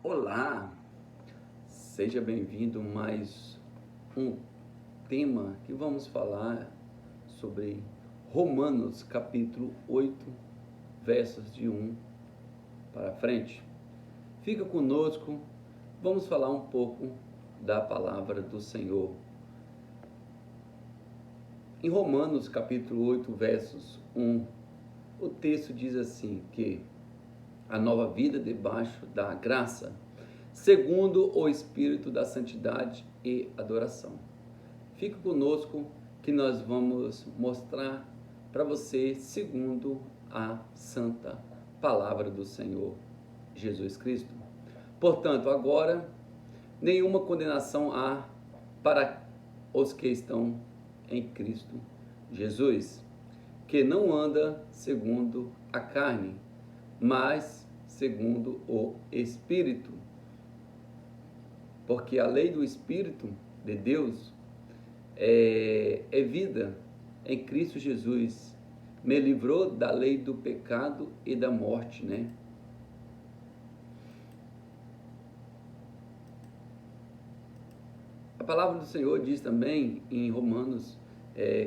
Olá, seja bem-vindo a mais um tema que vamos falar sobre Romanos capítulo 8, versos de 1 para frente. Fica conosco, vamos falar um pouco da palavra do Senhor. Em Romanos capítulo 8, versos 1, o texto diz assim que a nova vida debaixo da graça, segundo o Espírito da santidade e adoração. Fique conosco que nós vamos mostrar para você segundo a santa palavra do Senhor Jesus Cristo. Portanto, agora, nenhuma condenação há para os que estão em Cristo Jesus, que não anda segundo a carne, mas segundo o Espírito. Porque a lei do Espírito de Deus é vida em Cristo Jesus. Me livrou da lei do pecado e da morte, né? A palavra do Senhor diz também em Romanos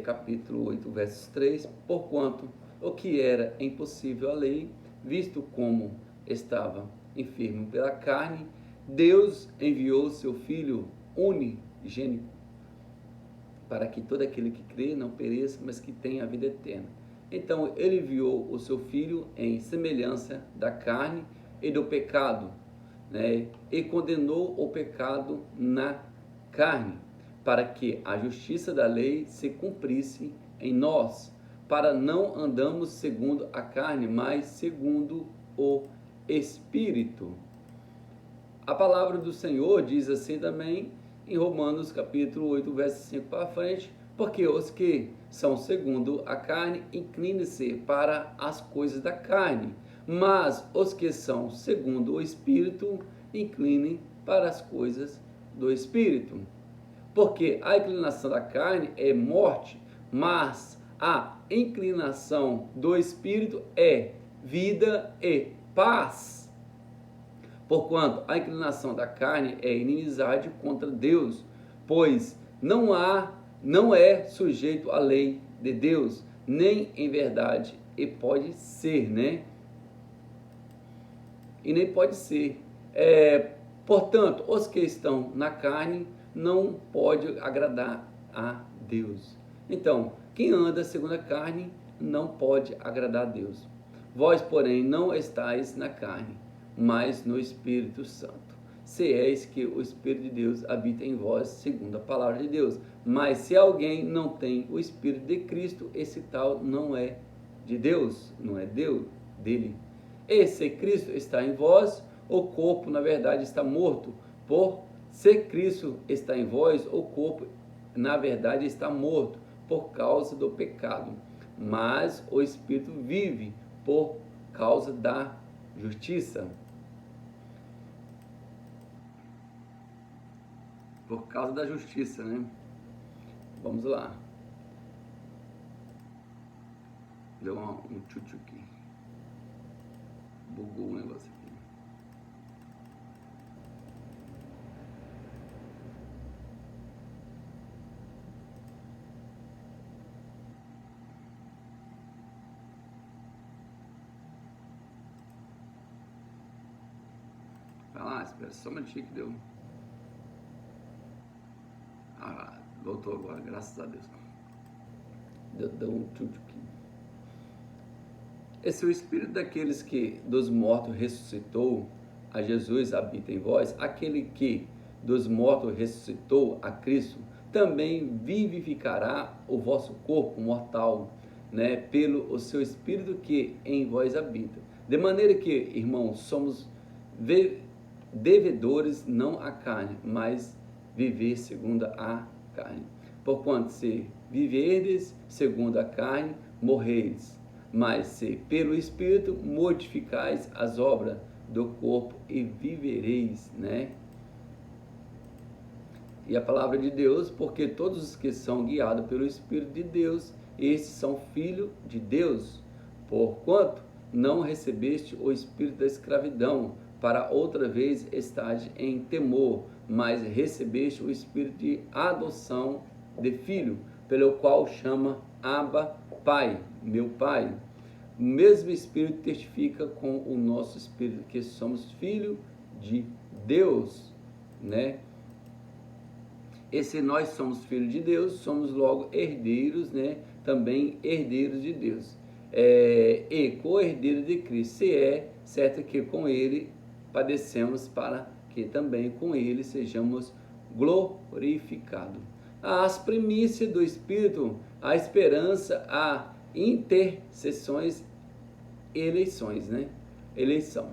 capítulo 8, versos 3, porquanto o que era impossível à lei, visto como estava enfermo pela carne, Deus enviou seu Filho unigênito, para que todo aquele que crê não pereça, mas que tenha a vida eterna. Então, ele enviou o seu Filho em semelhança da carne e do pecado, né? E condenou o pecado na carne, para que a justiça da lei se cumprisse em nós, para não andamos segundo a carne, mas segundo o Espírito. A palavra do Senhor diz assim também em Romanos capítulo 8, verso 5 para frente, porque os que são segundo a carne inclinam-se para as coisas da carne, mas os que são segundo o Espírito inclinem para as coisas do Espírito. Porque a inclinação da carne é morte, mas a inclinação do Espírito é vida e paz. Porquanto a inclinação da carne é inimizade contra Deus, pois não é sujeito à lei de Deus, nem em verdade, e pode ser, né? E nem pode ser. Portanto, os que estão na carne não pode agradar a Deus. Então, quem anda segundo a carne não pode agradar a Deus. Vós, porém, não estáis na carne, mas no Espírito Santo. Se és que o Espírito de Deus habita em vós, segundo a palavra de Deus. Mas se alguém não tem o Espírito de Cristo, esse tal não é de Deus, não é Deus dele. E se Cristo está em vós, o corpo, na verdade, está morto. Se Cristo está em vós, o corpo, na verdade, está morto por causa do pecado. Mas o Espírito vive por causa da justiça. Por causa da justiça, né? Vamos lá. Deu um tchutchu aqui. Bugou o negócio aqui. Vai lá, espera só um minutinho que deu. Voltou agora, graças a Deus. Deu um tchutchu aqui. Esse é o Espírito daqueles que dos mortos ressuscitou a Jesus habita em vós. Aquele que dos mortos ressuscitou a Cristo também vivificará o vosso corpo mortal, né, pelo o seu Espírito que em vós habita. De maneira que, irmãos, somos devedores não à carne, mas viver segundo a carne. Porquanto se viverdes segundo a carne, morreis. Mas se pelo Espírito mortificais as obras do corpo e vivereis, né? E a palavra de Deus, porque todos os que são guiados pelo Espírito de Deus, esses são filhos de Deus. Porquanto não recebeste o espírito da escravidão para outra vez estás em temor, mas recebeste o espírito de adoção de filho, pelo qual chama Abba, Pai, meu Pai. O mesmo Espírito testifica com o nosso espírito que somos filhos de Deus, né? E se nós somos filhos de Deus, somos logo herdeiros, né? Também herdeiros de Deus. E co-herdeiro de Cristo, se é certo que com Ele padecemos, para que também com Ele sejamos glorificados. As primícias do Espírito, a esperança, a intercessões, eleições, né? Eleição.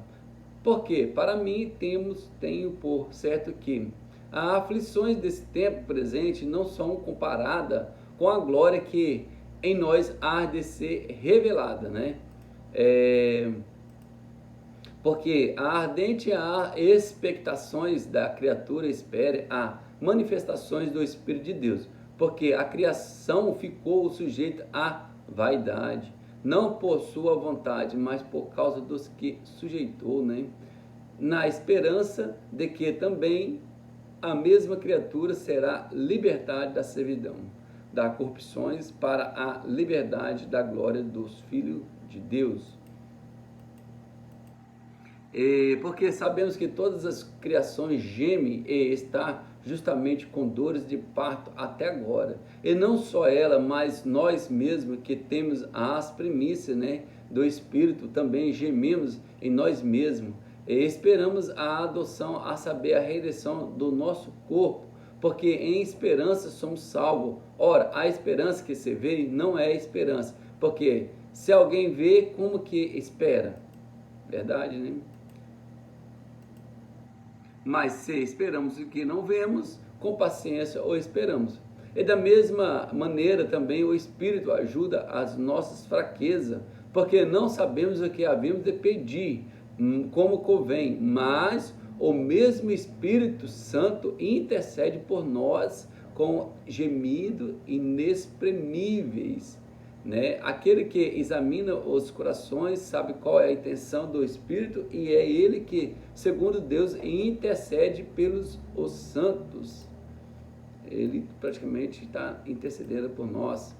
Porque para mim tenho por certo que as aflições desse tempo presente não são comparadas com a glória que em nós há de ser revelada, né? Porque a ardente expectações da criatura espere a manifestações do Espírito de Deus, porque a criação ficou sujeita à vaidade, não por sua vontade, mas por causa dos que sujeitou, né? Na esperança de que também a mesma criatura será libertada da servidão, das corrupções, para a liberdade da glória dos filhos de Deus. Porque sabemos que todas as criações gemem e está justamente com dores de parto até agora. E não só ela, mas nós mesmos que temos as primícias, né, do Espírito, também gememos em nós mesmos. E esperamos a adoção, a saber, a redenção do nosso corpo, porque em esperança somos salvos. Ora, a esperança que se vê não é esperança, porque se alguém vê, como que espera? Verdade, né? Mas se esperamos o que não vemos, com paciência o esperamos. E da mesma maneira também o Espírito ajuda as nossas fraquezas, porque não sabemos o que havemos de pedir, como convém, mas o mesmo Espírito Santo intercede por nós com gemidos inexprimíveis, né? Aquele que examina os corações sabe qual é a intenção do Espírito, e é ele que, segundo Deus, intercede pelos os santos. Ele praticamente está intercedendo por nós.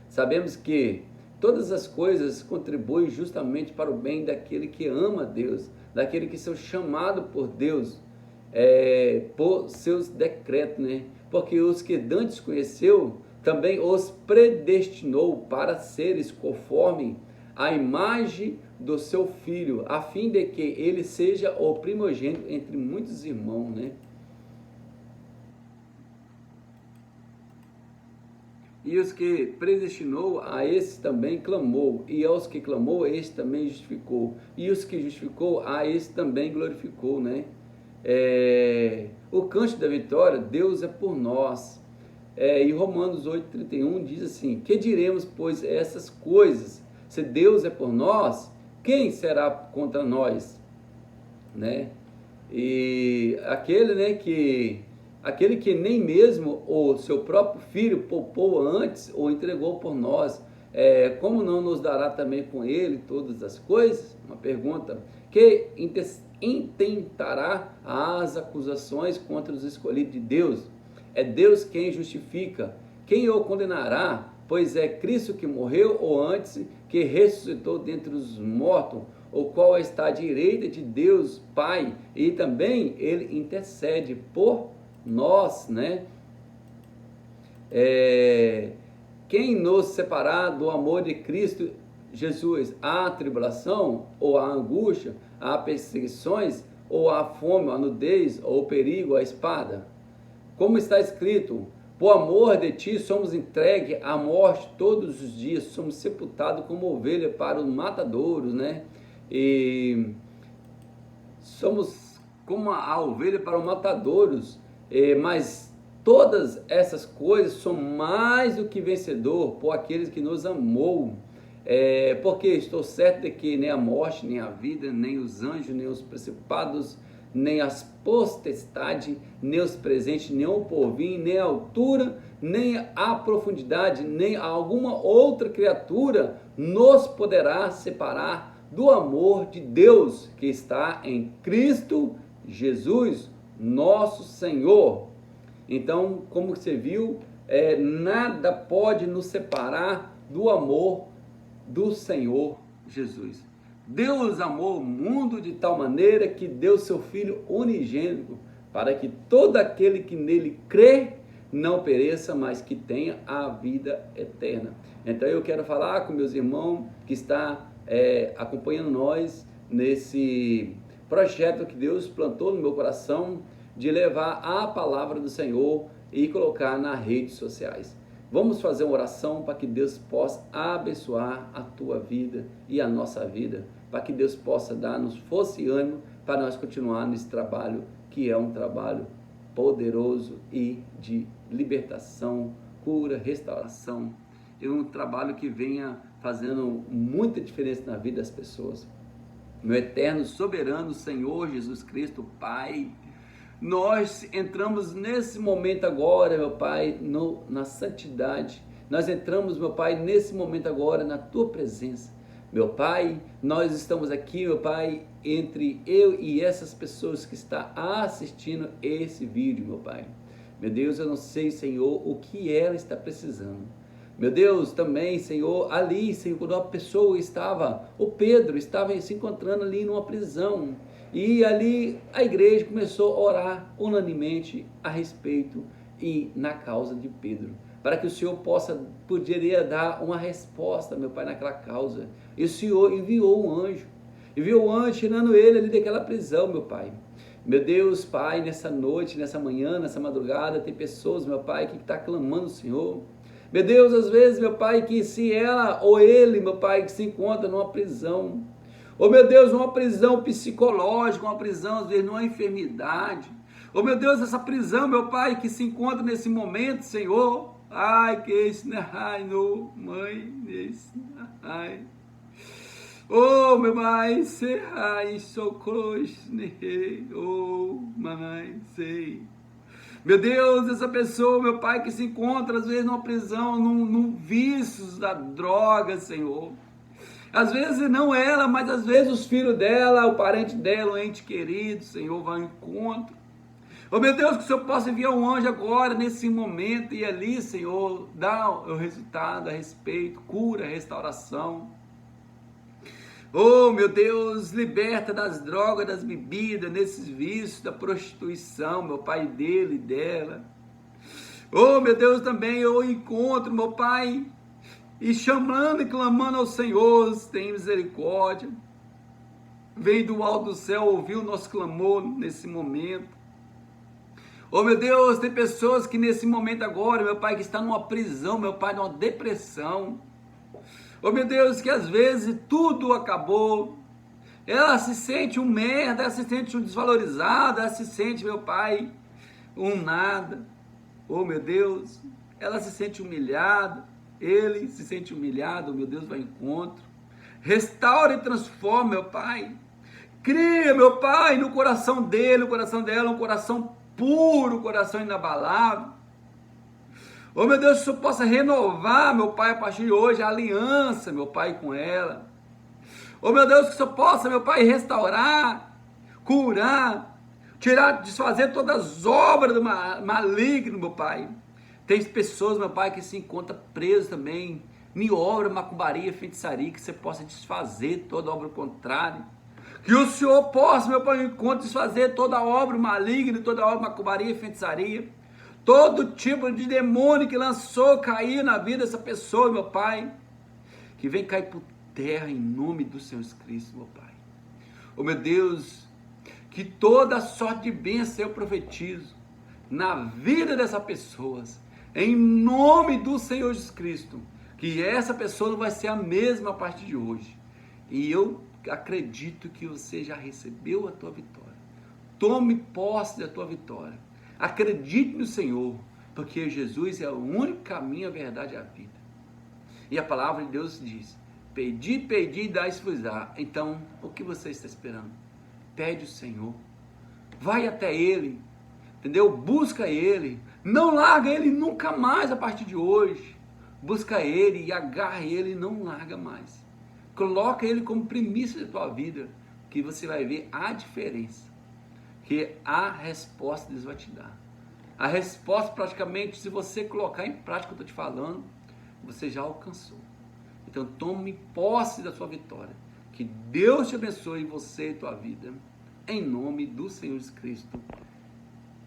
Sabemos que todas as coisas contribuem justamente para o bem daquele que ama a Deus, daquele que são chamados por Deus, por seus decretos, né? Porque os que dantes conheceu, também os predestinou para seres conforme a imagem do seu Filho, a fim de que ele seja o primogênito entre muitos irmãos, né? E os que predestinou, a esse também clamou, e aos que clamou, esse também justificou, e os que justificou, a esse também glorificou, né? O cântico da vitória, Deus é por nós. E Romanos 8,31 diz assim: que diremos, pois, essas coisas? Se Deus é por nós, quem será contra nós? Né? E aquele, né, aquele que nem mesmo o seu próprio filho poupou antes, ou entregou por nós, como não nos dará também com ele todas as coisas? Uma pergunta. Que intentará as acusações contra os escolhidos de Deus? É Deus quem justifica. Quem o condenará? Pois é Cristo que morreu, ou antes, que ressuscitou dentre os mortos, o qual está à direita de Deus Pai, e também ele intercede por nós, né? Quem nos separar do amor de Cristo Jesus? A tribulação, ou a angústia, a perseguições, ou a fome, a nudez, ou o perigo, a espada? Como está escrito: por amor de ti somos entregues à morte todos os dias, somos sepultados como ovelha para os matadouros, né? E somos como a ovelha para os matadouros, mas todas essas coisas são mais do que vencedor por aqueles que nos amou. Porque estou certo de que nem a morte, nem a vida, nem os anjos, nem os principados, nem as potestades, nem os presentes, nem o porvir, nem a altura, nem a profundidade, nem alguma outra criatura nos poderá separar do amor de Deus que está em Cristo Jesus, nosso Senhor. Então, como você viu, nada pode nos separar do amor do Senhor Jesus. Deus amou o mundo de tal maneira que deu seu Filho unigênito, para que todo aquele que nele crê não pereça, mas que tenha a vida eterna. Então eu quero falar com meus irmãos que está acompanhando nós nesse projeto que Deus plantou no meu coração de levar a palavra do Senhor e colocar nas redes sociais. Vamos fazer uma oração para que Deus possa abençoar a tua vida e a nossa vida, para que Deus possa dar-nos força e ânimo para nós continuar nesse trabalho, que é um trabalho poderoso e de libertação, cura, restauração. É um trabalho que venha fazendo muita diferença na vida das pessoas. Meu eterno, soberano Senhor Jesus Cristo, Pai, nós entramos nesse momento agora, meu Pai, na santidade. Nós entramos, meu Pai, nesse momento agora na Tua presença. Meu Pai, nós estamos aqui, meu Pai, entre eu e essas pessoas que estão assistindo esse vídeo, meu Pai. Meu Deus, eu não sei, Senhor, o que ela está precisando. Meu Deus, também, Senhor, ali, Senhor, quando a pessoa estava, o Pedro estava se encontrando ali numa prisão, e ali a igreja começou a orar unanimemente a respeito e na causa de Pedro, para que o Senhor poderia dar uma resposta, meu Pai, naquela causa. E o Senhor enviou um anjo tirando ele ali daquela prisão, meu Pai. Meu Deus, Pai, nessa noite, nessa manhã, nessa madrugada, tem pessoas, meu Pai, que estão clamando ao Senhor. Meu Deus, às vezes, meu Pai, que se ela ou ele, meu Pai, que se encontra numa prisão, ou meu Deus, uma prisão psicológica, uma prisão, às vezes, numa enfermidade, ou meu Deus, essa prisão, meu Pai, que se encontra nesse momento, Senhor, ai, que esse, ai, no, mãe, esse, ai, oh, meu Pai, se, ai, socorro, oh, mamãe, sei. Meu Deus, essa pessoa, meu Pai, que se encontra às vezes numa prisão, num vício da droga, Senhor. Às vezes não ela, mas às vezes os filhos dela, o parente dela, o ente querido, Senhor, vai ao encontro. Oh, meu Deus, que o Senhor possa enviar um anjo agora, nesse momento, e ali, Senhor, dá o resultado a respeito, cura, restauração. Oh, meu Deus, liberta das drogas, das bebidas, nesses vícios, da prostituição, meu Pai, dele e dela. Oh, meu Deus, também eu encontro, meu Pai, e chamando e clamando ao Senhor, tem misericórdia. Vem do alto do céu ouvir o nosso clamor nesse momento. Oh, meu Deus, tem pessoas que nesse momento agora, meu Pai, que está numa prisão, meu Pai, numa depressão. Oh, meu Deus, que às vezes tudo acabou, ela se sente um merda, ela se sente um desvalorizado, ela se sente, meu Pai, um nada. Oh, meu Deus, ela se sente humilhada, ele se sente humilhado, meu Deus, vai ao encontro. Restaura e transforma, meu Pai. Cria, meu Pai, no coração dele, no coração dela, um coração puro, um coração inabalável. Oh, meu Deus, que o Senhor possa renovar, meu Pai, a partir de hoje, a aliança, meu Pai, com ela. Oh, meu Deus, que o Senhor possa, meu Pai, restaurar, curar, tirar, desfazer todas as obras do maligno, meu Pai. Tem pessoas, meu Pai, que se encontram presas também, em obra, macumbaria, feitiçaria, que você possa desfazer toda obra contrária. Que o Senhor possa, meu Pai, desfazer toda obra maligna, toda obra macumbaria, feitiçaria. Todo tipo de demônio que lançou, caiu na vida dessa pessoa, meu Pai, que vem cair por terra em nome do Senhor Cristo, meu Pai. Oh, meu Deus, que toda sorte de bênção eu profetizo na vida dessas pessoas, em nome do Senhor Jesus Cristo, que essa pessoa não vai ser a mesma a partir de hoje. E eu acredito que você já recebeu a tua vitória. Tome posse da tua vitória. Acredite no Senhor, porque Jesus é o único caminho, a verdade e a vida. E a palavra de Deus diz: pedi, pedi e dai-se-vos-á. Então, o que você está esperando? Pede o Senhor, vai até Ele, entendeu? Busca Ele, não larga Ele nunca mais a partir de hoje. Busca Ele e agarra Ele e não larga mais. Coloca ele como primícia da tua vida, que você vai ver a diferença que a resposta Deus vai te dar. A resposta, praticamente, se você colocar em prática o que eu estou te falando, você já alcançou. Então tome posse da sua vitória. Que Deus te abençoe, você e tua vida, em nome do Senhor Jesus Cristo.